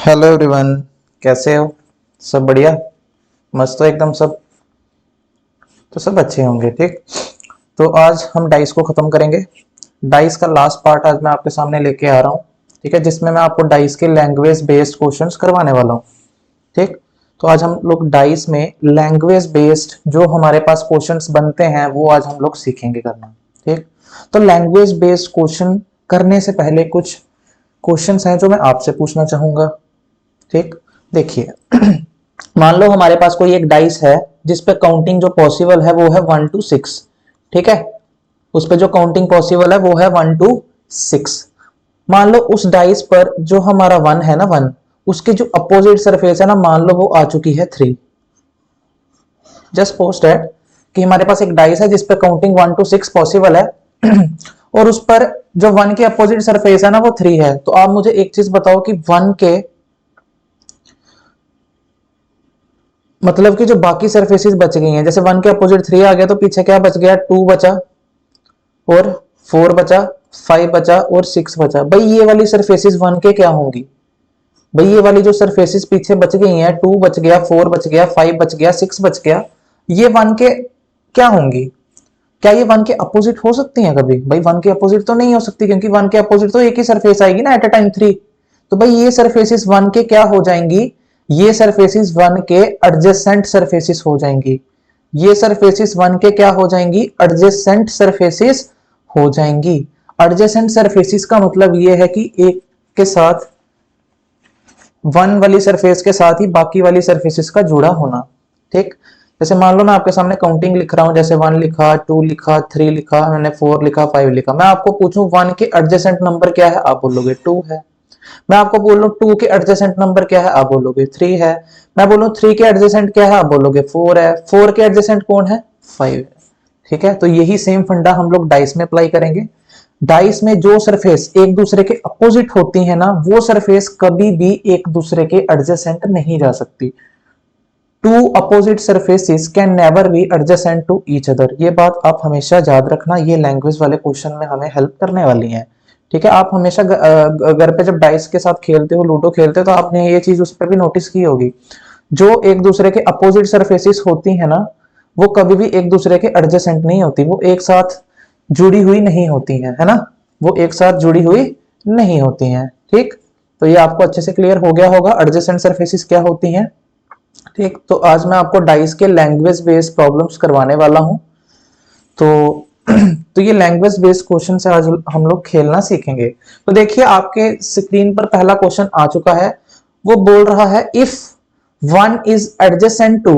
Hello everyone, कैसे हो? सब बढ़िया, मस्त हो एकदम सब। तो सब अच्छे होंगे, ठीक। तो आज हम डाइस को खत्म करेंगे। डाइस का लास्ट पार्ट आज मैं आपके सामने लेके आ रहा हूँ, ठीक है, जिसमें मैं आपको डाइस के लैंग्वेज बेस्ड क्वेश्चंस करवाने वाला हूँ, ठीक। तो आज हम लोग डाइस में लैंग्वेज बेस्ड जो हमारे पास क्वेश्चंस बनते हैं वो आज हम लोग सीखेंगे करना, ठीक। तो लैंग्वेज बेस्ड क्वेश्चन करने से पहले कुछ क्वेश्चंस हैं जो मैं आपसे पूछना चाहूंगा, ठीक। देखिए, मान लो हमारे पास कोई एक डाइस है जिस पे काउंटिंग जो पॉसिबल है वो है 1 to 6, ठीक है। उस पे जो काउंटिंग पॉसिबल है वो है 1 to 6। मान लो उस डाइस पर जो हमारा 1 है ना, 1 उसके जो अपोजिट सरफेस है ना, मान लो वो आ चुकी है 3। जस्ट पोस्ट दैट कि हमारे पास एक डाइस है जिस पे काउंटिंग 1 to 6 पॉसिबल है और उस पर जो 1 के अपोजिट सरफेस है ना वो 3 है। तो आप मुझे एक चीज बताओ कि 1 के मतलब कि जो बाकी सरफेसेस बच गई हैं, जैसे 1 के अपोजिट 3 आ गया तो पीछे क्या बच गया, 2 बचा और 4 बचा, 5 बचा और 6 बचा। भाई ये वाली सरफेसेस 1 के क्या होंगी? भाई ये वाली जो सरफेसेस पीछे बच गई हैं, 2 बच गया, 4 बच गया, 5 बच गया, 6 बच गया, ये 1 के क्या होंगी? क्या ये 1 के अपोजिट हो सकती हैं कभी? भाई 1 के अपोजिट तो नहीं हो सकती, क्योंकि 1 के अपोजिट तो एक ही सरफेस आएगी ना एट अ टाइम 3। तो भाई ये सरफेसेस 1 के क्या हो जाएंगी? ये सरफेसेस 1 के एडजेसेंट सरफेसेस हो जाएंगी। ये सरफेसेस 1 के क्या हो जाएंगी? एडजेसेंट सरफेसेस हो जाएंगी। एडजेसेंट सरफेसेस का मतलब ये है कि एक के साथ 1 वाली सरफेस के साथ ही बाकी वाली सरफेसेस का जुड़ा होना, ठीक। जैसे मान लो मैं आपके सामने काउंटिंग लिख रहा हूं, जैसे 1 लिखा, 2 लिखा, 3 लिखा, मैंने 4 लिखा, 5 लिखा। मैं आपको पूछूं 1 के एडजेसेंट नंबर क्या है, आप बोलोगे 2 है। मैं आपको बोलूं 2 के एडजेसेंट नंबर क्या है, आप बोलोगे 3 है। मैं बोलूं 3 के एडजेसेंट क्या है, आप बोलोगे 4 है। 4 के एडजेसेंट कौन है? 5 है, ठीक है। तो यही सेम फंडा हम लोग डाइस में अप्लाई करेंगे। डाइस में जो सरफेस एक दूसरे के अपोजिट होती है ना, वो सरफेस कभी भी एक दूसरे के एडजेसेंट नहीं जा सकती। Two opposite surfaces can never be adjacent to each other. ये बात आप हमेशा याद रखना, ये लैंग्वेज वाले क्वेश्चन में हमें हेल्प करने वाली है, ठीक है। आप हमेशा घर पे जब डाइस के साथ खेलते हो, लूडो खेलते हो, तो आपने ये चीज उस पर भी नोटिस की होगी। जो एक दूसरे के अपोजिट सरफेसेस होती है ना, वो कभी भी एक दूसरे के एडजेसेंट नहीं होती, वो एक साथ जुड़ी हुई नहीं होती है ना। वो एक साथ जुड़ी हुई नहीं होती हैं, ठीक। तो ये आपको अच्छे से क्लियर हो गया होगा एडजेसेंट सरफेसेस क्या होती हैं, ठीक। तो आज मैं आपको डाइस के लैंग्वेज बेस्ड प्रॉब्लम्स करवाने वाला हूं। तो तो ये लैंग्वेज बेस्ड क्वेश्चन से आज हम लोग खेलना सीखेंगे। तो देखिए आपके स्क्रीन पर पहला क्वेश्चन आ चुका है। वो बोल रहा है if 1 is adjacent to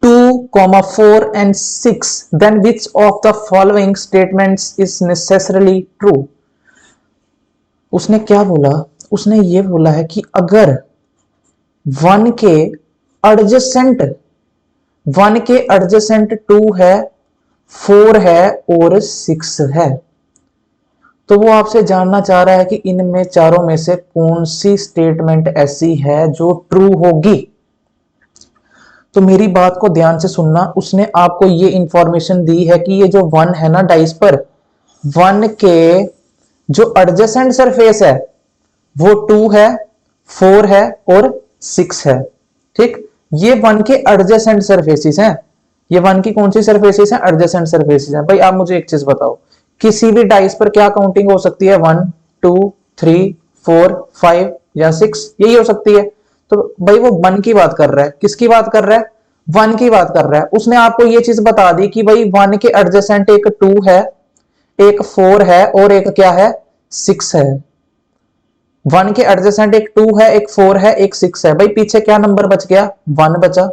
2, 4 and 6 then which of the following statements is necessarily true। उसने क्या बोला? उसने ये बोला है कि अगर 1 के एडजेसेंट 1 के एडजेसेंट 2 है, 4 है और 6 है, तो वो आपसे जानना चाह रहा है कि इनमें चारों में से कौन सी स्टेटमेंट ऐसी है जो ट्रू होगी। तो मेरी बात को ध्यान से सुनना। उसने आपको ये इंफॉर्मेशन दी है कि ये जो 1 है ना डाइस पर, 1 के जो एडजेसेंट सरफेस है वो 2 है, 4 है और 6 है, ठीक। ये 1 के एडजेसेंट सरफेसेस हैं। ये 1 की कौन सी सरफेसेस हैं? एडजेसेंट सरफेसेस हैं। भाई आप मुझे एक चीज बताओ, किसी भी डाइस पर क्या काउंटिंग हो सकती है? 1 2 3 4 5 या 6, यही हो सकती है। तो भाई वो 1 की बात कर रहा है, किसकी बात कर रहा है? 1 की बात कर रहा है। उसने आपको ये चीज बता दी कि भाई 1 के एडजेसेंट एक 2 है, एक 4 है और एक क्या है? 6 है। 1 के एडजेसेंट एक 2 है, एक 4 है, एक 6 है। भाई पीछे क्या नंबर बच गया? 1 बचा,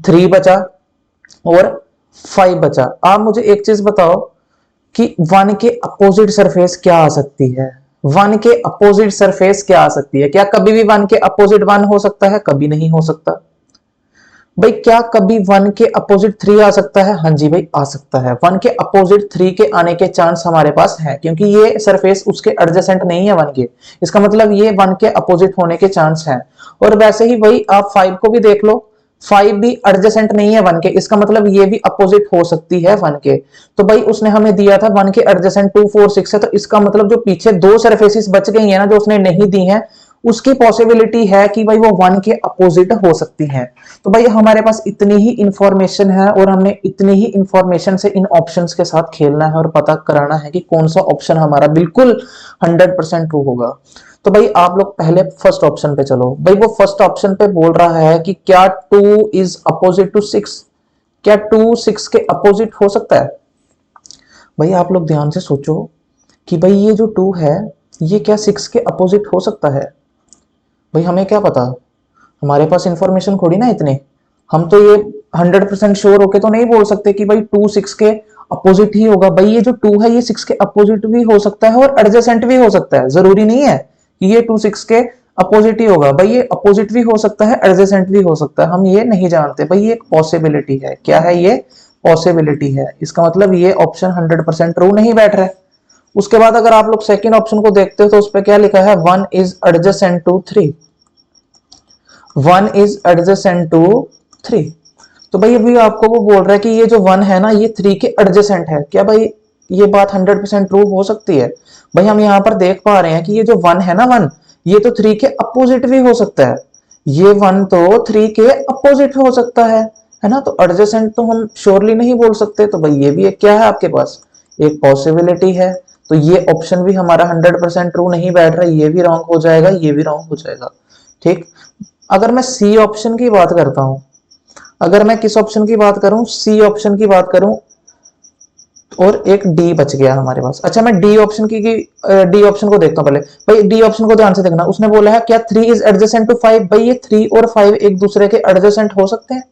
3 बचा और 5 बचा। आप मुझे एक चीज बताओ कि 1 के अपोजिट सरफेस क्या आ सकती है? 1 के अपोजिट सरफेस क्या आ सकती है? क्या कभी भी 1 के अपोजिट 1 हो सकता है? कभी नहीं हो सकता। भाई क्या कभी 1 के अपोजिट 3 आ सकता है? हाँ जी भाई आ सकता है। 1 के अपोजिट 3 के आने के चांस हमारे पास है, क्योंकि ये सरफेस उसके एडजेसेंट नहीं है 1 के। इसका मतलब ये 1 के अपोजिट होने के चांस हैं। और वैसे ही वही आप 5 को भी देख लो, 5 भी एडजेसेंट नहीं है 1 के, इसका मतलब ये भी अपोजिट हो सकती है 1 के। तो भाई उसने हमें दिया था 1 के एडजेसेंट 2 4 6 है, तो इसका मतलब जो पीछे दो सरफेसेस बच गई है ना, जो उसने नहीं दी है, उसकी पॉसिबिलिटी है कि भाई वो 1 के अपोजिट हो सकती है। तो भाई हमारे पास इतनी ही इंफॉर्मेशन है और हमने इतनी ही इंफॉर्मेशन से इन ऑप्शंस के साथ खेलना है और पता कराना है कि कौन सा ऑप्शन हमारा बिल्कुल 100% ट्रू होगा। तो भाई आप लोग पहले फर्स्ट ऑप्शन पे चलो। भाई वो फर्स्ट ऑप्शन पे बोल रहा है कि क्या 2 इज अपोजिट टू 6, क्या 2 6 के अपोजिट हो सकता है। भाई आप लोग ध्यान से सोचो कि भाई ये जो 2 है ये क्या 6 के अपोजिट हो सकता है। भाई हमें क्या पता, हमारे पास इंफॉर्मेशन थोड़ी ना इतने, हम तो ये 100% श्योर होके तो नहीं बोल सकते कि भाई 2 6 के अपोजिट ही होगा। भाई ये जो 2 है ये 6 के अपोजिट भी हो सकता है और एडजेसेंट भी हो सकता है, जरूरी नहीं है कि ये 2 6 के अपोजिट ही होगा। भाई ये अपोजिट भी हो सकता है, एडजेसेंट भी हो सकता है, हम ये नहीं जानते। भाई ये एक पॉसिबिलिटी है। क्या है ये? पॉसिबिलिटी है। इसका मतलब ये ऑप्शन 100% ट्रू नहीं बैठ रहा है। उसके बाद अगर आप लोग सेकंड ऑप्शन को देखते हो तो उस पर क्या लिखा है, 1 is adjacent to 3, 1 is adjacent to 3। तो भाई अभी आपको वो बोल रहा है कि ये जो 1 है ना ये 3 के एडजेसेंट है। क्या भाई ये बात 100% ट्रू हो सकती है? भाई हम यहाँ पर देख पा रहे हैं कि ये जो 1 है ना 1, ये तो 3 के अपोजिट भी हो सकता है। ये 1 तो 3 के अपोजिट हो सकता है ना। तो एडजेसेंट तो हम श्योरली नहीं बोल सकते। तो भाई ये भी एक क्या है आपके पास, एक पॉसिबिलिटी है। तो ये ऑप्शन भी हमारा 100% ट्रू नहीं बैठ रहा, ये भी रॉन्ग हो जाएगा, ये भी रॉन्ग हो जाएगा। ठीक। अगर मैं सी ऑप्शन की बात करता हूं, अगर मैं किस ऑप्शन की बात करूं, सी ऑप्शन की बात करूं, और एक डी बच गया हमारे पास। अच्छा मैं डी ऑप्शन की डी ऑप्शन को देखता हूं पहले। भाई डी ऑप्शन को ध्यान से देखना, उसने बोला है क्या 3 इज एडजेसेंट टू 5। भाई ये 3 और 5 एक दूसरे के एडजेसेंट हो सकते हैं?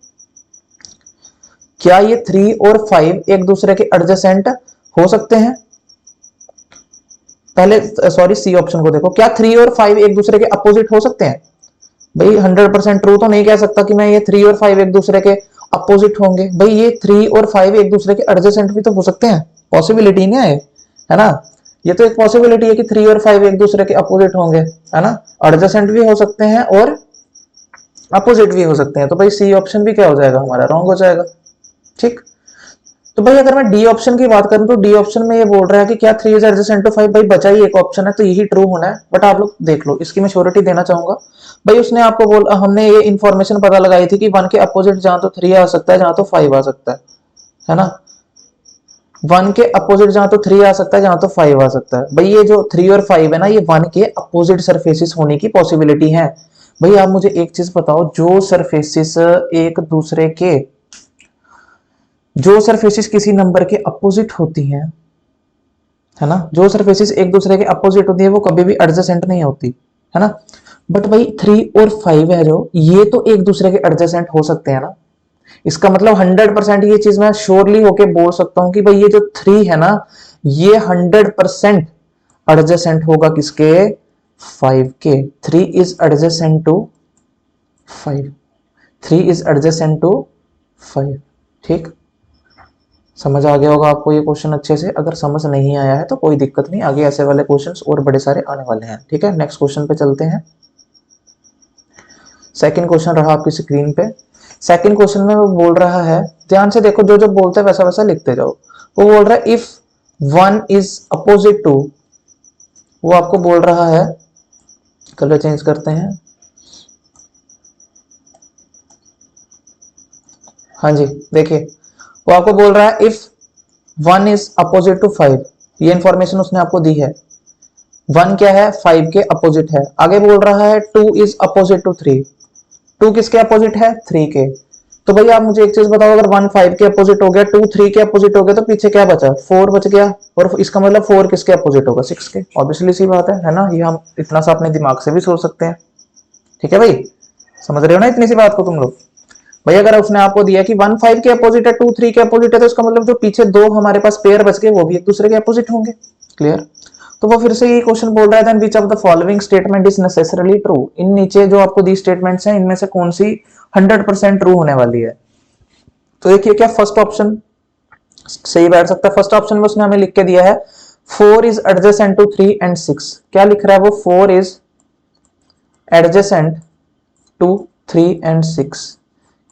क्या ये 3 और 5 एक दूसरे के एडजेसेंट हो सकते हैं? पहले सॉरी सी ऑप्शन को देखो, क्या 3 और 5 एक दूसरे के अपोजिट हो सकते हैं? भाई 100% ट्रू तो नहीं कह सकता कि मैं ये 3 और 5 एक दूसरे के अपोजिट होंगे। भाई ये 3 और 5 एक दूसरे के एडजेसेंट भी तो हो सकते हैं, पॉसिबिलिटी नहीं है ना। ये तो एक पॉसिबिलिटी है कि 3 और 5 एक दूसरे के अपोजिट होंगे, है ना। एडजेसेंट भी हो सकते हैं और अपोजिट भी हो सकते हैं। तो भाई सी ऑप्शन भी क्या हो जाएगा हमारा, रॉन्ग हो जाएगा। ठीक। तो भाई अगर मैं डी ऑप्शन की बात करूं तो डी ऑप्शन में ये बोल रहा है कि क्या 3 इज एडजेसेंट टू 5। भाई बचा ही एक ऑप्शन है तो यही ट्रू होना है। बट आप लोग देख लो, इसकी मैं श्योरिटी देना चाहूंगा। भाई उसने आपको बोल, हमने ये इंफॉर्मेशन पता लगाई थी कि 1 के अपोजिट जहां तो 3 आ सकता है, जहां तो 5 आ सकता है ना। 1 के अपोजिट जहां तो 3 आ सकता है, जहां तो 5 आ सकता है। भाई ये जो 3 और 5 है ना, ये 1 के अपोजिट सरफेसेस होने की पॉसिबिलिटी है। भाई आप मुझे एक चीज बताओ, जो सरफेसेस एक दूसरे के, जो सरफेसेस किसी नंबर के अपोजिट होती हैं, है ना, जो सरफेसेस एक दूसरे के अपोजिट होती है वो कभी भी एडजेसेंट नहीं होती, है ना। बट भाई 3 और 5 है जो, ये तो एक दूसरे के एडजेसेंट हो सकते हैं ना। इसका मतलब 100% ये चीज मैं श्योरली होके बोल सकता हूं कि भाई ये जो 3 है ना, ये 100% एडजेसेंट होगा किसके, 5 के। 3 is adjacent to 5, 3 is adjacent to 5। ठीक। समझ आ गया होगा आपको ये क्वेश्चन अच्छे से। अगर समझ नहीं आया है तो कोई दिक्कत नहीं, आगे ऐसे वाले क्वेश्चंस और बड़े सारे आने वाले हैं। ठीक है, नेक्स्ट क्वेश्चन पे चलते हैं। सेकंड क्वेश्चन रहा आपकी स्क्रीन पे। सेकंड क्वेश्चन में वो बोल रहा है, ध्यान से देखो, जो जो बोलते हैं वैसा वैसा लिखते जाओ। वो बोल रहा है इफ 1 इज अपोजिट टू, वो आपको बोल रहा है, कलर चेंज करते हैं, हाँ जी देखिए, वो आपको बोल रहा है इफ 1 इज अपोजिट टू 5। ये इंफॉर्मेशन उसने आपको दी है। 1 क्या है, 5 के अपोजिट है। आगे बोल रहा है 2 इज अपोजिट टू 3। 2 किसके अपोजिट है, 3 के। तो भैया आप मुझे एक चीज बताओ, अगर 1 5 के अपोजिट हो गया, 2 3 के अपोजिट हो गया, तो पीछे क्या बचा, 4 बच गया। और इसका मतलब 4 किसके अपोजिट होगा, 6 के। ऑब्वियसली सी बात है ना। ये हम इतना सा अपने दिमाग से भी सोच सकते हैं। ठीक है भाई, समझ रहे हो ना इतनी सी बात को तुम लोग। भाई अगर उसने आपको दिया कि 1 5 के अपोजिट है, 2 3 के अपोजिट है, तो इसका मतलब जो पीछे दो हमारे पास पेयर बच गए वो भी एक दूसरे के अपोजिट होंगे। क्लियर। तो वो फिर से ये क्वेश्चन बोल रहा है then which of the following statement is necessarily true. इन नीचे जो आपको दी स्टेटमेंट्स हैं इनमें से कौन सी 100% ट्रू होने वाली है। तो देखिए क्या फर्स्ट ऑप्शन सही बैठ सकता है। फर्स्ट ऑप्शन में उसने हमें लिख के दिया है 4 इज एडजेसेंट टू 3 एंड 6। क्या लिख रहा है वो, 4 इज एडजेसेंट टू 3 एंड 6।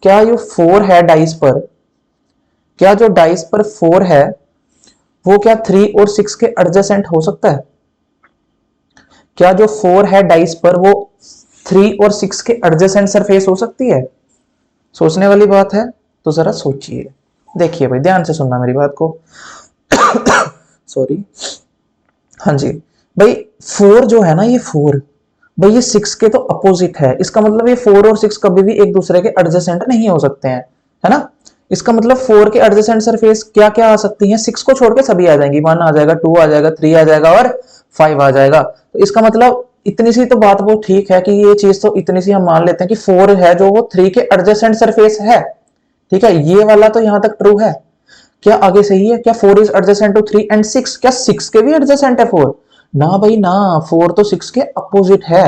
क्या ये 4 है डाइस पर, क्या जो डाइस पर 4 है वो क्या 3 और 6 के एडजेसेंट हो सकता है? क्या जो 4 है डाइस पर वो 3 और 6 के एडजेसेंट सरफेस हो सकती है? सोचने वाली बात है, तो जरा सोचिए। देखिए भाई, ध्यान से सुनना मेरी बात को। सॉरी। हाँ जी भाई, 4 जो है ना, ये 4 भाई ये 6 के तो अपोजिट है। इसका मतलब ये 4 और 6 कभी भी एक दूसरे के एडजेसेंट नहीं हो सकते हैं, है ना। इसका मतलब 4 के एडजेसेंट सरफेस क्या क्या आ सकती हैं? 6 को छोड़ के सभी आ जाएंगी। 1 आ जाएगा, 2 आ जाएगा, 3 आ जाएगा और 5 आ जाएगा। तो इसका मतलब इतनी सी तो बात वो ठीक है कि ये चीज तो इतनी सी हम मान लेते हैं कि 4 है जो वो 3 के एडजेसेंट सरफेस है। ठीक है, ये वाला तो यहां तक ट्रू है। क्या आगे सही है? क्या 4 इज एडजेसेंट टू 3 एंड 6? क्या 6 के भी एडजेसेंट है 4? ना भाई ना, 4 तो 6 के अपोजिट है,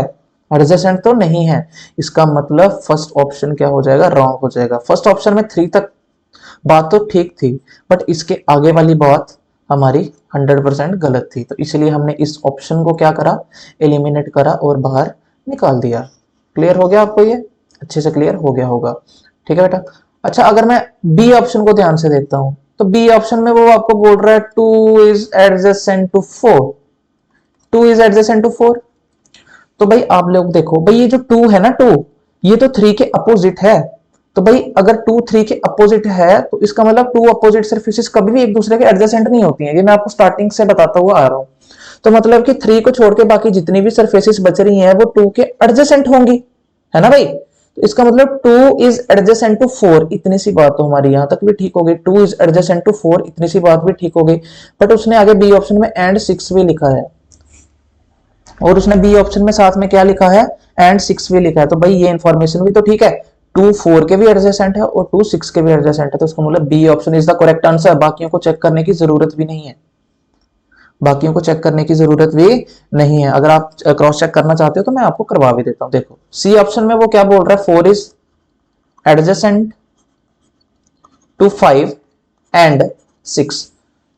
एडजेसेंट तो नहीं है। इसका मतलब फर्स्ट ऑप्शन क्या हो जाएगा? रॉन्ग हो जाएगा। फर्स्ट ऑप्शन में 3 तक बात तो ठीक थी, बट इसके आगे वाली बात हमारी 100% गलत थी। तो इसलिए हमने इस ऑप्शन को क्या करा? एलिमिनेट करा और बाहर निकाल दिया। क्लियर हो गया आपको? ये अच्छे से क्लियर हो गया होगा। ठीक है बेटा। अच्छा, अगर मैं बी ऑप्शन को ध्यान से देखता हूं, तो बी ऑप्शन में वो आपको बोल रहा है 2 is adjacent to 4। 2 is adjacent to 4। तो भाई आप लोग देखो भाई, ये जो 2 है ना, 2 ये तो 3 के अपोजिट है। तो भाई अगर 2 3 के अपोजिट है तो इसका मतलब 2 अपोजिट सरफेसेस कभी भी एक दूसरे के एडजेसेंट नहीं होती हैं। ये मैं आपको स्टार्टिंग से बताता हुआ आ रहा हूं। तो मतलब कि 3 को छोड़ के बाकी जितनी भी सरफेसेस बच रही हैं वो 2 के एडजेसेंट होंगी, है ना भाई। तो इसका मतलब 2 इज एडजेसेंट टू 4। इतनी सी बात तो हमारी यहां तक भी ठीक हो गई। 2 इज एडजेसेंट टू 4, इतनी सी बात भी ठीक हो गई। बट उसने आगे बी ऑप्शन में एंड 6 भी लिखा है, और उसने बी ऑप्शन में साथ में क्या लिखा है? एंड 6 भी लिखा है। तो भाई ये इंफॉर्मेशन भी तो ठीक है। 2 4 के भी एडजेसेंट है और 2 6 के भी एडजेसेंट है। तो इसका मतलब B option is the correct answer. बाकियों को चेक करने की जरूरत भी नहीं है, बाकियों को चेक करने की जरूरत भी नहीं है। अगर आप क्रॉस चेक करना चाहते हो तो मैं आपको करवा भी देता हूं। देखो सी ऑप्शन में वो क्या बोल रहा है? 4 इज एडजेसेंट टू 5 एंड 6।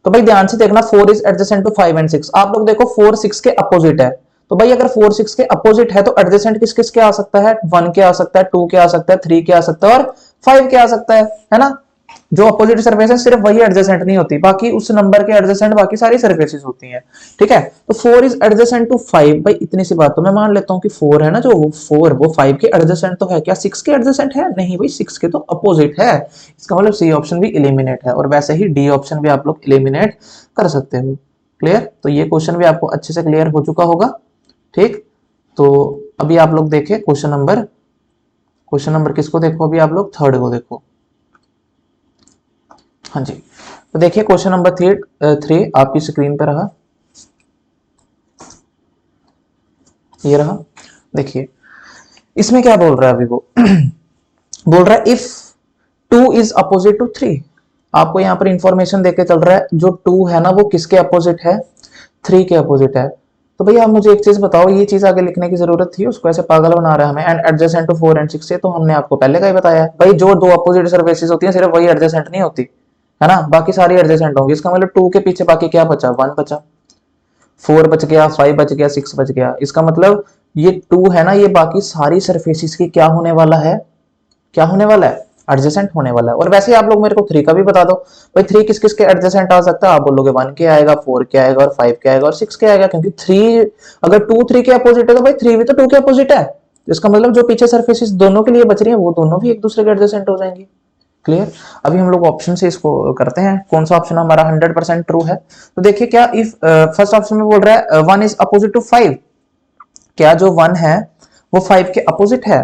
तो भाई ध्यान से देखना, 4 इज एडजेसेंट टू 5 एंड 6। आप लोग देखो 4 6 के अपोजिट है। तो भाई अगर 4 6 के अपोजिट है तो एडजेसेंट किस किस के आ सकता है? 1 के आ सकता है, 2 के आ सकता है, 3 के आ सकता है और 5 के आ सकता है ना। जो अपोजिट सरफेस है सिर्फ वही एडजेसेंट नहीं होती, बाकी उस नंबर के एडजेसेंट बाकी सारी सरफेसेस होती हैं। ठीक है, तो 4 इज एडजेसेंट टू 5। भाई इतनी सी बात तो मैं मान लेता हूं कि 4 है ना, जो 4 वो 5 के एडजेसेंट तो है। क्या 6 के एडजेसेंट है? नहीं भाई, 6 के तो अपोजिट है। इसका मतलब सी ऑप्शन भी एलिमिनेट है, और वैसे ही डी ऑप्शन भी आप लोग एलिमिनेट कर सकते हो। क्लियर? तो ये क्वेश्चन भी आपको अच्छे से क्लियर हो चुका होगा। ठीक, तो अभी आप लोग देखें क्वेश्चन नंबर किसको देखो? अभी आप लोग थर्ड को देखो। हाँ जी, तो देखिए क्वेश्चन नंबर 3 आपकी स्क्रीन पर रहा, ये रहा। देखिए इसमें क्या बोल रहा है अभी वो बोल रहा है इफ 2 इज अपोजिट टू 3। आपको यहां पर इंफॉर्मेशन देके चल रहा है जो 2 है ना वो किसके अपोजिट है? 3 के अपोजिट है। तो भैया आप मुझे एक चीज बताओ, ये चीज आगे लिखने की जरूरत थी? उसको ऐसे पागल बना रहा है हमें। एंड एडजेसेंट टू 4 एंड 6 से तो हमने आपको पहले का ही बताया है भाई, जो दो अपोजिट सर्फेसेस होती है सिर्फ वही एडजेसेंट नहीं होती, है ना, बाकी सारी एडजेसेंट होंगी। इसका मतलब 2 के पीछे बाकी क्या बचा? 1 बचा, 4 बच गया, 5 बच गया, 6 बच गया। इसका मतलब ये 2 है ना, ये बाकी सारी सरफेसेस की क्या होने वाला है? क्या होने वाला है? एडजेसेंट होने वाला है। और वैसे आप लोग मेरे को 3 का भी बता दो भाई, 3 किस किस के एडजेसेंट आ सकता है? आप बोलोगे 1 के आएगा, 4 के आएगा और 5 के आएगा और 6 के आएगा, क्योंकि 3 अगर 2 3 के अपोजिट है तो भाई 3 भी तो 2 के अपोजिट है। इसका मतलब जो पीछे सरफेसेस दोनों के लिए बच रही है वो दोनों भी एक दूसरे के एडजेसेंट हो जाएंगी। क्लियर? अभी हम लोग ऑप्शन से इसको करते हैं, कौन सा ऑप्शन हमारा 100% ट्रू है। तो देखिए क्या इफ फर्स्ट ऑप्शन में बोल रहा है 1 इज अपोजिट टू 5। क्या जो 1 है वो 5 के अपोजिट है?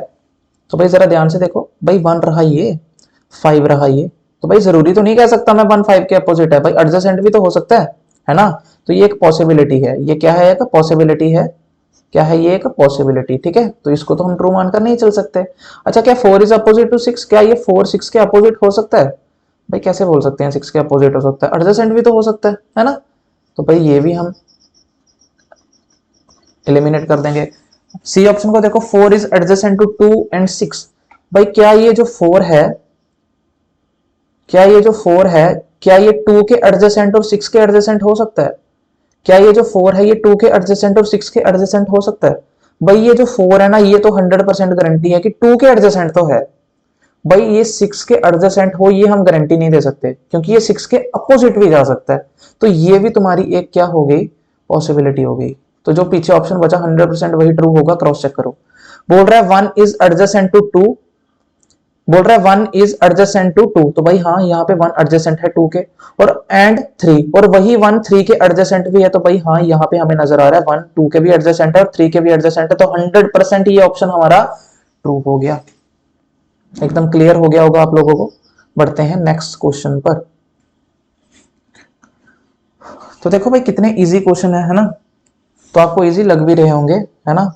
तो भाई जरा ध्यान से देखो भाई, 1 रहा ये, 5 रहा ये। तो भाई जरूरी तो नहीं कह सकता मैं 1 5 के अपोजिट है, भाई एडजेसेंट भी तो हो सकता है ना। तो ये एक पॉसिबिलिटी है। ये क्या है? एक पॉसिबिलिटी है। क्या है ये? एक पॉसिबिलिटी। ठीक है, तो इसको तो हम ट्रू मानकर नहीं चल सकते। अच्छा, क्या 4 इज अपोजिट टू 6? क्या ये 4 6 के अपोजिट हो सकता है? भाई कैसे बोल सकते हैं 6 के अपोजिट हो सकता है? एडजेसेंट भी तो हो सकता है ना। तो भाई ये भी हम एलिमिनेट कर देंगे। सी ऑप्शन को देखो, 4 इज एडजेसेंट टू 2 एंड 6। भाई क्या ये जो 4 है, क्या ये जो 4 है, क्या ये 2 के एडजेसेंट और 6 के एडजेसेंट हो सकता है? क्या ये जो 4 है ये 2 के एडजेसेंट और 6 के एडजेसेंट हो सकता है? भाई ये जो 4 है ना, ये तो 100% गारंटी है कि 2 के एडजेसेंट तो है। भाई ये 6 के एडजेसेंट हो ये हम गारंटी नहीं दे सकते, क्योंकि ये 6 के अपोजिट भी जा सकता है। तो ये भी तुम्हारी एक क्या हो गई? पॉसिबिलिटी हो गई। तो जो पीछे ऑप्शन बचा 100% वही ट्रू होगा। क्रॉस चेक करो। बोल रहा है 1 इज एडजेसेंट टू 2, बोल रहा है 1 इज एडजेसेंट टू 2, तो भाई हाँ यहाँ पे 1 एडजेसेंट है 2 के, और एंड 3, और वही 1 3 के एडजेसेंट भी है, तो भाई हाँ यहाँ पे हमें नजर आ रहा है 1 2 के भी एडजेसेंट है और 3 के भी एडजेसेंट है, तो 100% ये ऑप्शन हमारा ट्रू हो गया। एकदम क्लियर हो गया होगा आप लोगों को। बढ़ते हैं नेक्स्ट क्वेश्चन पर। तो देखो भाई कितने इजी क्वेश्चन है ना, तो आपको इजी लग भी रहे होंगे, है ना।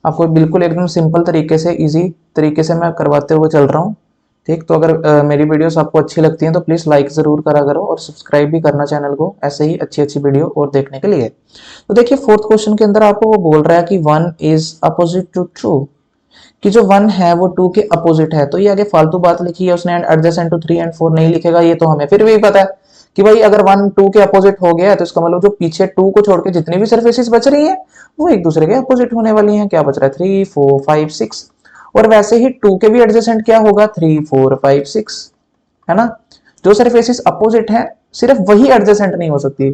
आपको बिल्कुल एकदम सिंपल तरीके से, इजी तरीके से मैं करवाते हुए चल रहा हूँ, ठीक। तो अगर मेरी वीडियोस आपको अच्छी लगती हैं तो प्लीज़ लाइक ज़रूर करा करो और सब्सक्राइब भी करना चैनल को, ऐसे ही अच्छी अच्छी वीडियो और देखने के लिए। तो देखिए फोर्थ क्वेश्चन के अंदर आपको वो बोल रहा है कि 1 इज अपोजिट टू ट्रू, कि जो 1 है वो 2 के अपोजिट है। तो ये आगे फालतू बात लिखी है उसने, एंड एडजेसेंट टू 3 एंड 4 नहीं लिखेगा, ये तो हमें फिर भी पता है कि भाई अगर 1 2 के अपोजिट हो गया तो इसका मतलब जो पीछे 2 को छोड़ के जितनी भी सरफेसेस बच रही है वो एक दूसरे के अपोजिट होने वाली हैं। क्या बच रहा है 3 4 5 6, और वैसे ही 2 के भी एडजेसेंट क्या होगा 3 4 5 6, है ना। जो सरफेसेस अपोजिट है सिर्फ वही एडजेसेंट नहीं हो सकती,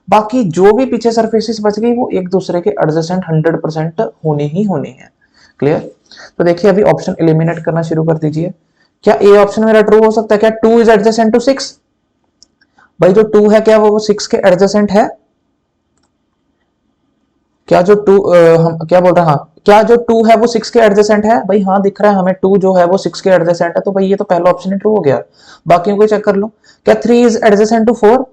बाकी जो भी पीछे सरफेसेस बच गई वो एक दूसरे के एडजेसेंट 100% होने ही होने हैं। क्लियर। तो देखिए अभी ऑप्शन एलिमिनेट करना शुरू कर दीजिए। क्या ए ऑप्शन मेरा ट्रू हो सकता है? क्या 2 इज एडजेसेंट टू 6? भाई जो 2 है क्या वो 6 के एडजेसेंट है? क्या जो 2 हम क्या बोल रहे हैं, हाँ क्या जो 2 है वो 6 के एडजेसेंट है? भाई हाँ दिख रहा है हमें 2 जो है वो 6 के एडजेसेंट है, तो भाई ये तो पहला ऑप्शन ही ट्रू हो गया। बाकियों को चेक कर लो। क्या 3 इज एडजेसेंट टू 4?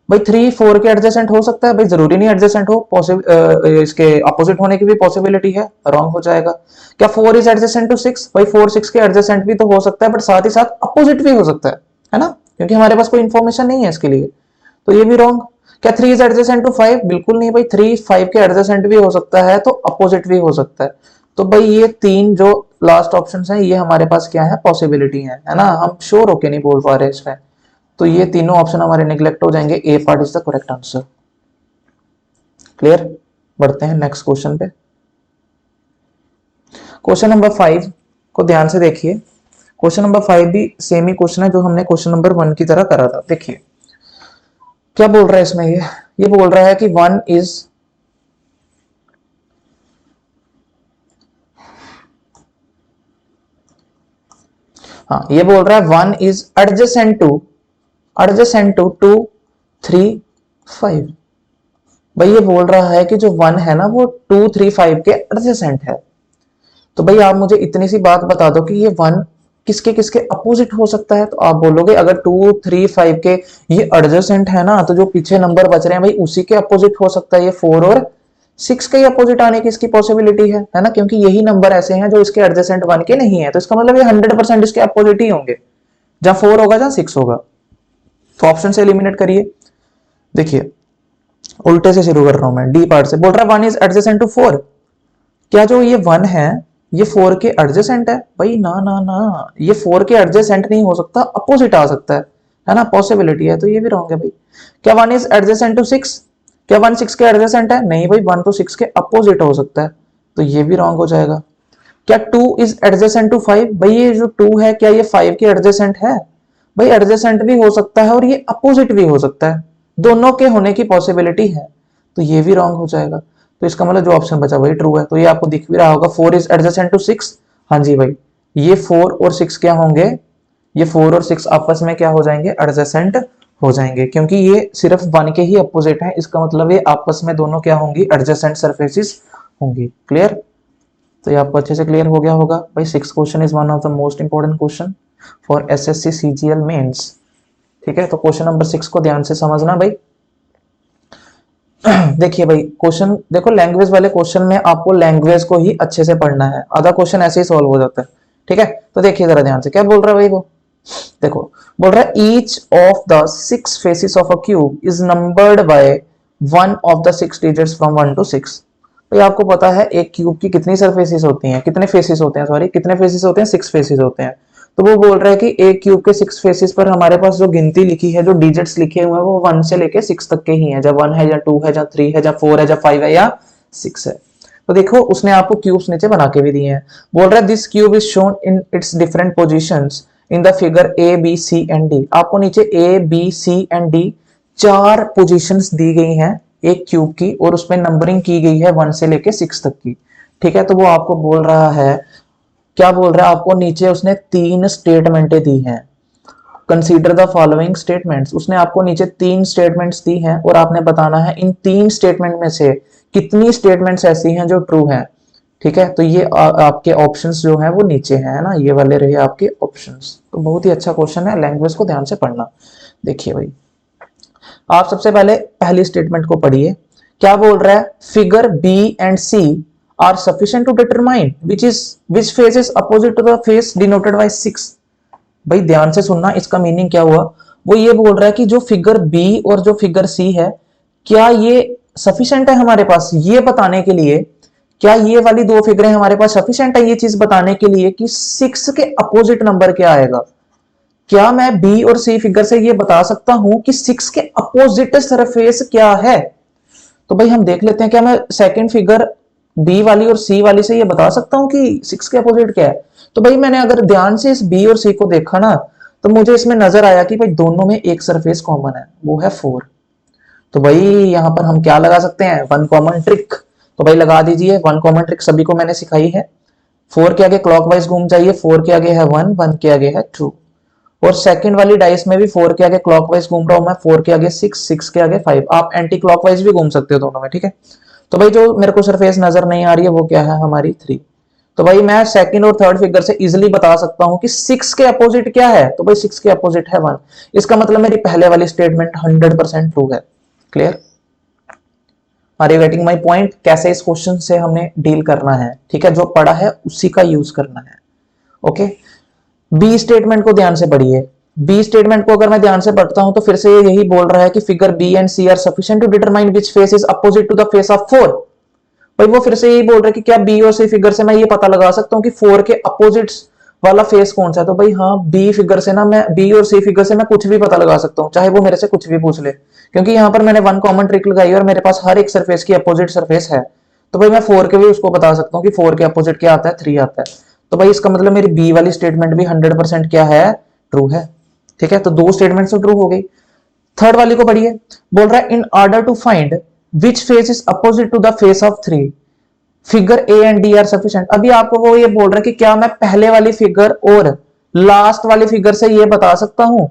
भाई 3 4 के एडजेसेंट हो सकता है? भाई जरूरी नहीं एडजेसेंट हो, इसके अपोजिट होने की भी पॉसिबिलिटी है, रॉन्ग हो जाएगा। क्या 4 इज एडजेसेंट टू 6? भाई 4 6 के एडजेसेंट भी तो हो सकता है, बट साथ ही साथ अपोजिट भी हो सकता है ना, क्योंकि हमारे पास कोई इंफॉर्मेशन नहीं है इसके लिए, तो ये भी रॉन्ग। क्या 3 इज एडजेसेंट टू 5? बिल्कुल नहीं भाई, 3 5 के एडजेसेंट भी हो सकता है तो अपोजिट भी हो सकता है। तो भाई ये तीन जो लास्ट ऑप्शंस हैं ये हमारे पास क्या है, पॉसिबिलिटी है ना, हम श्योर होके नहीं बोल पा रहे इसमें। तो ये तीनों ऑप्शन हमारे निगलेक्ट हो जाएंगे, A part is the correct answer. Clear. बढ़ते हैं नेक्स्ट क्वेश्चन पे। क्वेश्चन नंबर 5 को ध्यान से देखिए। क्वेश्चन नंबर 5 भी सेम ही क्वेश्चन है जो हमने क्वेश्चन नंबर 1 की तरह करा था। देखिए क्या बोल रहा है इसमें, ये बोल रहा है कि 1 इज हाँ ये बोल रहा है 1 इज एडजेसेंट टू 2 3 5। भाई ये बोल रहा है कि जो 1 है ना वो 2 3 5 के एडजेसेंट है। तो भाई आप मुझे इतनी सी बात बता दो कि ये 1 किसके किसके अपोजिट हो सकता है। तो आप बोलोगे अगर 2 3 5 के ये एडजेसेंट है ना, तो जो पीछे नंबर बच रहे हैं भाई उसी के अपोजिट हो सकता है, ये 4 और 6 के अपोजिट आने की इसकी पॉसिबिलिटी है ना, क्योंकि यही नंबर ऐसे हैं जो इसके एडजेसेंट 1 के नहीं है, तो इसका मतलब ये 100% इसके अपोजिट ही होंगे, जहां 4 होगा जहां 6 होगा। तो ऑप्शन से एलिमिनेट करिए। देखिए उल्टे से शुरू कर रहा हूं मैं, डी पार्ट से। बोल रहा है 1 इज एडजेसेंट टू 4। क्या जो ये 1 है ये 4 के एडजेसेंट है? भाई ना ना ना, ये 4 के एडजेसेंट नहीं हो सकता, अपोजिट आ सकता है ना, पॉसिबिलिटी है, तो ये भी रॉन्ग है भाई। क्या 1 इज एडजेसेंट टू 6? क्या 1 6 के एडजेसेंट है? नहीं भाई, 1 तो 6 के अपोजिट हो सकता है, तो ये भी रॉन्ग हो जाएगा। क्या 2 इज एडजेसेंट टू 5? भाई ये जो 2 है क्या ये 5 के एडजेसेंट है? भाई एडजेसेंट भी हो सकता है और ये अपोजिट भी हो सकता है, दोनों के होने की पॉसिबिलिटी है, तो ये भी रॉन्ग हो जाएगा। तो इसका मतलब जो ऑप्शन बचा वही ट्रू है। तो ये आपको दिख भी रहा होगा 4 इज एडजेसेंट टू 6। हाँ जी भाई, ये 4 और 6 क्या होंगे, ये 4 और 6 आपस में क्या हो जाएंगे, एडजेसेंट हो जाएंगे, क्योंकि ये सिर्फ 1 के ही अपोजिट है, इसका मतलब ये आपस में दोनों क्या होंगी, एडजेसेंट सरफेसेस होंगी। क्लियर। तो ये आपको अच्छे से क्लियर हो गया होगा भाई। 6 question is one of the most important question for SSC CGL mains. ठीक है, तो क्वेश्चन नंबर 6 को ध्यान से समझना भाई। देखिए भाई क्वेश्चन देखो, लैंग्वेज वाले क्वेश्चन में आपको लैंग्वेज को ही अच्छे से पढ़ना है, आधा क्वेश्चन ऐसे ही सॉल्व हो जाता है। ठीक है, तो देखिए जरा ध्यान से क्या बोल रहा है भाई वो। देखो बोल रहा है each of the 6 faces of a cube is numbered by one of the 6 digits from 1 to 6। भाई आपको पता है एक क्यूब की कितनी सरफेसेस होती हैं, कितने फेसेस होते हैं, सॉरी कितने फेसेस होते हैं, 6 फेसेस होते हैं। तो वो बोल रहा है कि एक क्यूब के 6 फेसेस पर हमारे पास जो गिनती लिखी है, जो डिजिट्स लिखे हुए हैं वो 1 से लेके 6 तक के ही हैं, जब 1 है या 2 है या 3 है या 4 है या 5 है या 6 है। तो देखो उसने आपको क्यूब्स नीचे बना के भी दिए हैं। बोल रहा है this cube is shown in its different positions in the figure A B C and D. आपको नीचे A B C and D 4 positions दी गई हैं एक क्यूब की, और उसमें नंबरिंग की गई है 1 से लेके 6 तक की। ठीक है, तो वो आपको बोल रहा है क्या बोल रहा है आपको, नीचे उसने 3 स्टेटमेंटें दी हैं। कंसीडर द फॉलोइंग स्टेटमेंट्स, उसने आपको नीचे 3 स्टेटमेंट्स दी हैं और आपने बताना है इन 3 स्टेटमेंट में से कितनी स्टेटमेंट्स ऐसी हैं जो ट्रू हैं। ठीक है, तो ये आपके ऑप्शंस जो हैं वो नीचे हैं ना, ये वाले रहे आपके ऑप्शंस। तो बहुत ही अच्छा क्वेश्चन है, लैंग्वेज को ध्यान से पढ़ना। देखिए भाई, आप सबसे पहले पहली स्टेटमेंट को पढ़िए। क्या बोल रहा है, figure B and C are sufficient to determine which face is opposite to the face denoted by 6। भाई ध्यान से सुनना, इसका मीनिंग क्या हुआ। वो ये बोल रहा है कि जो फिगर बी और जो फिगर सी है, क्या ये सफिशिएंट है हमारे पास ये बताने के लिए, क्या ये वाली 2 फिगरें हमारे पास सफिशिएंट है ये चीज बताने के लिए कि 6 के अपोजिट नंबर क्या आएगा। क्या मैं बी और सी फिगर से ये बता सकता हूं कि 6 के अपोजिट सरफेस क्या है। तो भाई हम देख लेते हैं, क्या मैं सेकंड फिगर बी वाली और सी वाली से ये बता सकता हूं कि 6 के अपोजिट क्या है। तो भाई मैंने अगर ध्यान से इस बी और सी को देखा ना, तो मुझे इसमें नजर आया कि भाई दोनों में एक सरफेस कॉमन है, वो है 4। तो भाई यहां पर हम क्या लगा सकते हैं, वन कॉमन ट्रिक। तो भाई लगा दीजिए, वन कॉमन ट्रिक सभी को मैंने सिखाई है। 4 के आगे क्लॉकवाइज घूम जाइए, 4 के आगे है 1, 1 के आगे है 2। और सेकंड वाली डाइस में भी 4 के आगे क्लॉकवाइज घूम रहा हूं मैं, 4 के आगे 6, 6 के आगे 5। आप एंटी क्लॉकवाइज भी घूम सकते हो दोनों में, ठीक है। तो भाई जो मेरे को सरफेस नजर नहीं आ रही है वो क्या है, हमारी 3। तो भाई मैं सेकंड और थर्ड फिगर से इजीली बता सकता हूं कि 6 के अपोजिट क्या है। तो भाई 6 के अपोजिट है 1। इसका मतलब मेरी पहले वाली स्टेटमेंट 100% ट्रू है। Clear, are you getting my point, कैसे इस क्वेश्चन से हमें डील करना है। ठीक है, जो पढ़ा है उसी का यूज करना है। ओके, बी स्टेटमेंट को ध्यान से पढ़िए। बी स्टेटमेंट को अगर मैं ध्यान से पढ़ता हूं तो फिर से ये यही बोल रहा है कि figure B and C are sufficient to determine which face is opposite to the face of 4। भाई वो फिर से यही बोल रहा है कि क्या बी और सी फिगर से मैं ये पता लगा सकता हूं कि 4 के अपोजिट्स वाला फेस कौन सा है। तो भाई हाँ, बी फिगर से ना, मैं बी और सी फिगर से मैं कुछ भी पता लगा सकता हूं, चाहे वो मेरे से कुछ भी पूछ ले, क्योंकि यहां पर मैंने वन कॉमन ट्रिक लगाई और मेरे पास हर एक सरफेस की अपोजिट सरफेस है। तो भाई मैं 4 के भी उसको बता सकता हूँ कि 4 के अपोजिट क्या आता है, 3 आता है। तो भाई इसका मतलब मेरी बी वाली स्टेटमेंट भी 100% क्या है, ट्रू है। ठीक है, तो 2 स्टेटमेंट तो ट्रू हो गई। थर्ड वाली को पढ़िए। बोल रहा है in order to find which face is opposite to the face of 3 figure A and D are sufficient. अभी आपको वो ये बोल रहा है कि क्या मैं पहले वाली फिगर और लास्ट वाली फिगर से ये बता सकता हूं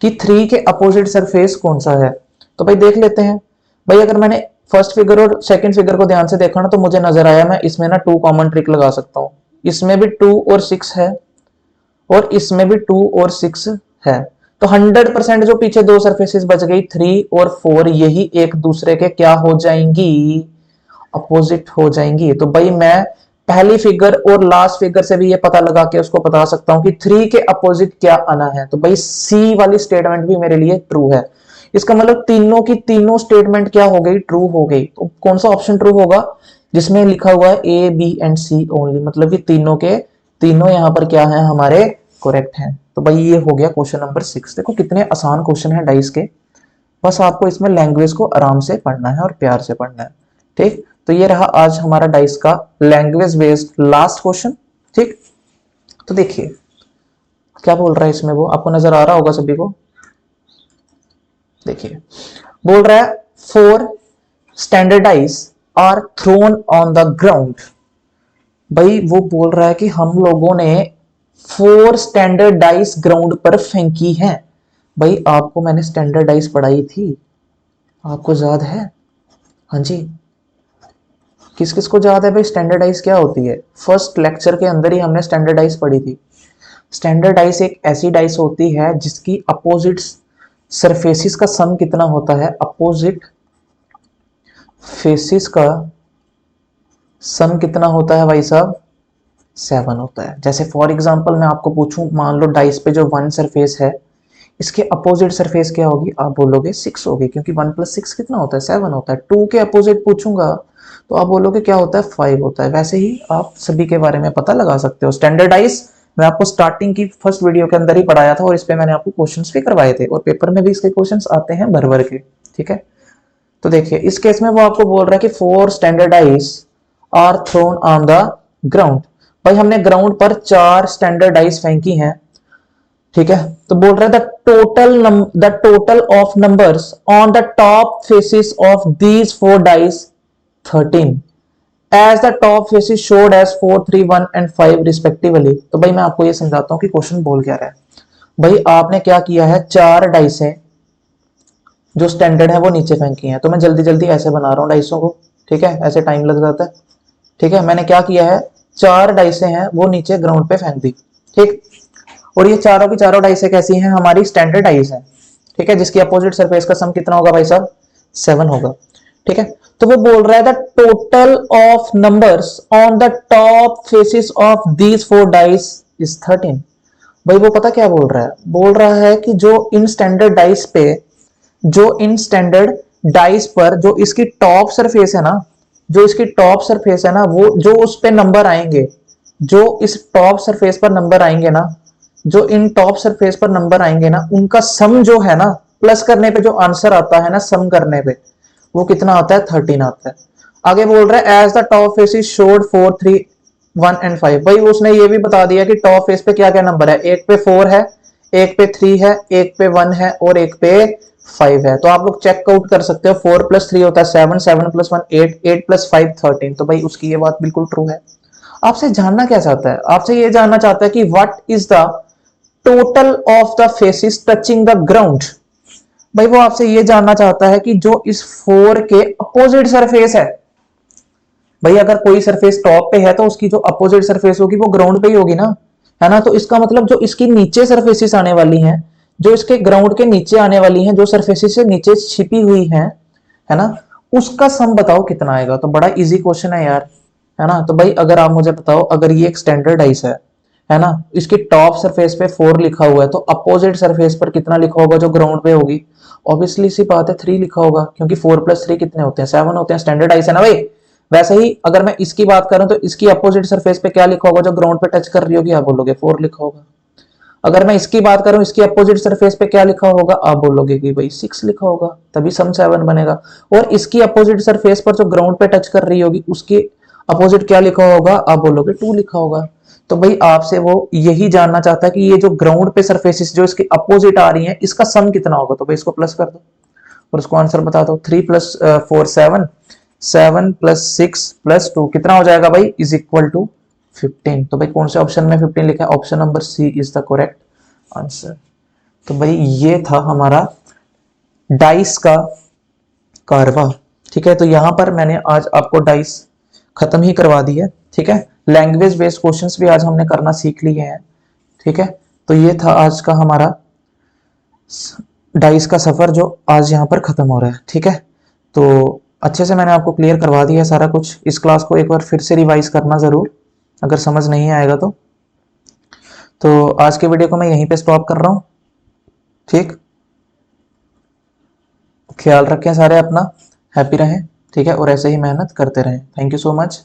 कि 3 के अपोजिट सरफेस कौन सा है। तो भाई देख लेते हैं। भाई अगर मैंने फर्स्ट फिगर और सेकंड फिगर को ध्यान से देखा ना, तो मुझे नजर आया मैं इसमें ना 2 कॉमन ट्रिक लगा सकता हूं। इसमें भी 2 और 6 है और इसमें भी 2 और 6 है। तो 100% जो पीछे 2 सरफेसेस बच गई 3 और 4, यही एक दूसरे के क्या हो जाएंगी, अपोजिट हो जाएंगी। तो भाई मैं पहली फिगर और लास्ट फिगर से भी ये पता लगा के उसको बता सकता हूं कि 3 के अपोजिट क्या आना है। तो भाई सी वाली स्टेटमेंट भी मेरे लिए ट्रू है। इसका मतलब तीनों की तीनों स्टेटमेंट क्या हो गई, ट्रू हो गई। तो कौन सा ऑप्शन ट्रू होगा, जिसमें लिखा हुआ है A B and C only, मतलब कि तीनों के तीनों यहां पर क्या है, हमारे करेक्ट हैं। तो भाई ये हो गया क्वेश्चन नंबर 6। देखो कितने आसान क्वेश्चन है डाइस के, बस आपको इसमें लैंग्वेज को आराम से पढ़ना है और प्यार से पढ़ना है। ठीक, तो ये रहा आज हमारा डाइस का लैंग्वेज बेस्ड लास्ट क्वेश्चन। ठीक, तो देखिए क्या बोल रहा है इसमें, वो आपको नजर आ रहा होगा सभी को। देखिए बोल रहा है 4 standard dice are thrown on the ground. भाई वो बोल रहा है कि हम लोगों ने 4 स्टैंडर्ड डाइस ग्राउंड पर फेंकी है। भाई आपको मैंने स्टैंडर्ड डाइस पढ़ाई थी, आपको याद है? हाँ जी, किस किस को याद है भाई स्टैंडर्डाइज क्या होती है? फर्स्ट लेक्चर के अंदर ही हमने स्टैंडर्डाइज पढ़ी थी। स्टैंडर्डाइज एक ऐसी डाइस होती है जिसकी अपोजिट सरफेसिस का सम कितना होता है, अपोजिट फेसिस का सम कितना होता है भाई साहब, 7 होता है। जैसे फॉर एग्जांपल मैं आपको पूछूं, मान लो डाइस पे जो 1 सरफेस है, इसके अपोजिट सरफेस क्या होगी, आप बोलोगे 6 होगी, क्योंकि 1 + 6 कितना होता है, 7 होता है। 2 के अपोजिट पूछूंगा तो आप बोलोगे क्या होता है, 5 होता है। वैसे ही आप सभी के बारे में पता लगा सकते हो। स्टैंडर्डाइज मैं आपको स्टार्टिंग की फर्स्ट वीडियो के अंदर ही पढ़ाया था और इस पे मैंने आपको क्वेश्चंस भी करवाए थे और पेपर में भी इसके क्वेश्चंस आते हैं भर भर के। ठीक है, तो देखिए इस केस में वो आपको बोल रहा है कि 4 standard dice are thrown on the ground. भाई हमने ग्राउंड पर 4 स्टैंडर्डाइज फेंकी हैं। ठीक है, तो बोल रहा है the total of numbers on the top faces of these 4 dice 13। As the top faces showed as 4 3 1 and 5 respectively. तो भाई मैं आपको ये समझाता हूँ कि क्वेश्चन बोल क्या रहा है। भाई आपने क्या किया है, 4 डाइस है जो स्टैंडर्ड है वो नीचे फेंकी है। तो मैं जल्दी जल्दी ऐसे बना रहा हूँ डाइसों को, ठीक है, ऐसे टाइम लग जाता है। ठीक है, मैंने क्या किया है, 4 डाइसे हैं वो नीचे ग्राउंड पे फेंक दी। ठीक, और ये चारों की चारों डाइसे कैसी हैं, हमारी स्टैंडर्ड डाइस है। ठीक है, जिसकी अपोजिट सरफेस का सम कितना होगा भाई साहब, 7 होगा। ठीक है, तो वो बोल रहा है the total of numbers on the top faces of these 4 dice is 13। भाई वो पता क्या बोल रहा है, बोल रहा है कि जो इन स्टैंडर्ड डाइस पे, जो इन स्टैंडर्ड डाइस पर जो इसकी टॉप सरफेस है ना, जो इसकी टॉप सरफेस है ना, वो जो उस पे नंबर आएंगे, जो इस टॉप सरफेस पर नंबर आएंगे ना, जो इन टॉप सरफेस पर नंबर आएंगे ना, उनका सम जो है ना, प्लस करने पे जो आंसर आता है ना, सम करने पे वो कितना आता है, 13 आता है। आगे बोल रहा है as the top face is showed 4 3 1 and 5। भाई उसने ये भी बता दिया कि टॉप फेस पे क्या क्या नंबर है, एक पे 4 है, एक पे 3 है, एक पे 1 है और एक पे 5 है। तो आप लोग चेक आउट कर सकते हो, 4 प्लस 3 होता है 7, 7 प्लस 1 8, 8 प्लस 5 13। तो भाई उसकी ये बात बिल्कुल ट्रू है। आपसे जानना क्या चाहता है, आपसे ये जानना चाहता है कि what is the total of the faces touching the ground. भाई वो आपसे ये जानना चाहता है कि जो इस 4 के अपोजिट सरफेस है, भाई अगर कोई सरफेस टॉप पे है तो उसकी जो अपोजिट सरफेस होगी वो ग्राउंड पे ही होगी ना, है ना। तो इसका मतलब जो इसकी नीचे सरफेसेस आने वाली हैं, जो इसके ग्राउंड के नीचे आने वाली हैं, जो सरफेसेस से नीचे छिपी हुई हैं, है ना, उसका सम बताओ कितना आएगा। तो बड़ा इजी क्वेश्चन है यार, है ना। तो भाई अगर आप मुझे बताओ, अगर ये एक स्टैंडर्ड आइस है ना, इसकी टॉप सरफेस पे 4 लिखा हुआ है, तो अपोजिट सरफेस पर कितना लिखा होगा जो ग्राउंड पे होगी, ऑब्वियसली सी बात है 3 लिखा होगा, क्योंकि 4 प्लस 3 कितने होते हैं, 7 होते हैं, स्टैंडर्ड आइस है ना भाई। वैसे ही अगर मैं इसकी बात करूं तो इसकी अपोजिट सरफेस पे क्या लिखा होगा जो ग्राउंड पे टच कर रही होगी, आप बोलोगे 4 लिखा होगा। अगर मैं इसकी बात करूं, इसकी अपोजिट सरफेस पे क्या लिखा होगा, आप बोलोगे कि भाई 6 लिखा होगा, तभी सम 7 बनेगा। और इसकी अपोजिट सरफेस पर जो ग्राउंड पे टच कर रही होगी उसकी अपोजिट क्या लिखा होगा, आप बोलोगे 2 लिखा होगा। तो भाई आपसे वो यही जानना चाहता है कि ये जो ग्राउंड पे सरफेसेस जो इसके अपोजिट आ रही हैं, इसका सम कितना होगा। तो भाई इसको प्लस कर दो और उसको आंसर बता दो। 3 प्लस 4 7, 7 प्लस 6 प्लस 2 कितना हो जाएगा भाई, इज इक्वल टू 15। तो भाई कौन से ऑप्शन में 15 लिखा है, option number C is the correct answer. तो भाई ये था हमारा डाइस का कारवा। ठीक है, तो यहां पर मैंने आज आपको डाइस खत्म ही करवा दी है। ठीक है, लैंग्वेज बेस्ड क्वेश्चंस भी आज हमने करना सीख लिए हैं। ठीक है, तो ये था आज का हमारा डाइस का सफर जो आज यहाँ पर खत्म हो रहा है। ठीक है, तो अच्छे से मैंने आपको क्लियर करवा दिया है सारा कुछ। इस क्लास को एक बार फिर से रिवाइज करना जरूर, अगर समझ नहीं आएगा तो आज के वीडियो को मैं यहीं पे स्टॉप कर रहा हूँ। ठीक, ख्याल रखें सारे अपना, हैप्पी रहें। ठीक है, और ऐसे ही मेहनत करते रहें। Thank you so much.